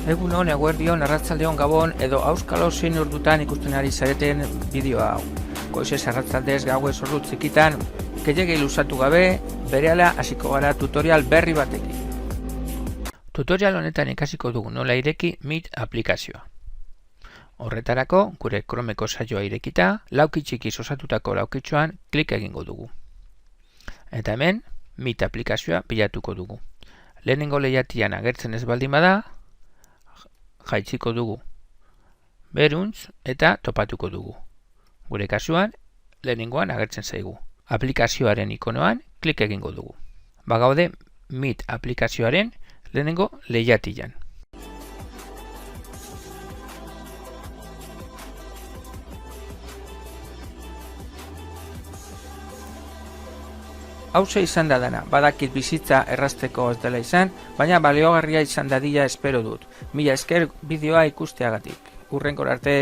Egunon, eguerdion, arratzaldeon, gabon edo auskalo zein ordutan ikusten ari zareten bideoa hau. Goizez arratzaldez gauez ordu txikitan, gehiagei luzatu gabe, berehala hasiko gara tutorial berri batekin. Tutorial honetan ikasiko dugu nola ireki Meet aplikazioa. Horretarako, gure Chromeko saioa irekita, lauki txikiz osatutako laukitxoan klik egingo dugu. Eta hemen, Meet aplikazioa bilatuko dugu. Lehenengo lehiatian agertzen ez baldin bada, jaitziko dugu beruntz eta topatuko dugu. Gure kasuan, lehenengoan agertzen zaigu. Aplikazioaren ikonoan klik egingo dugu. Bagaude Meet aplikazioaren lehenengo lehiatian. Hauze izan da dana, badakit bizitza errazteko ez dela izan, baina baliogarria izan dadila espero dut. Mila esker bideoa ikusteagatik. Hurrenkor arte.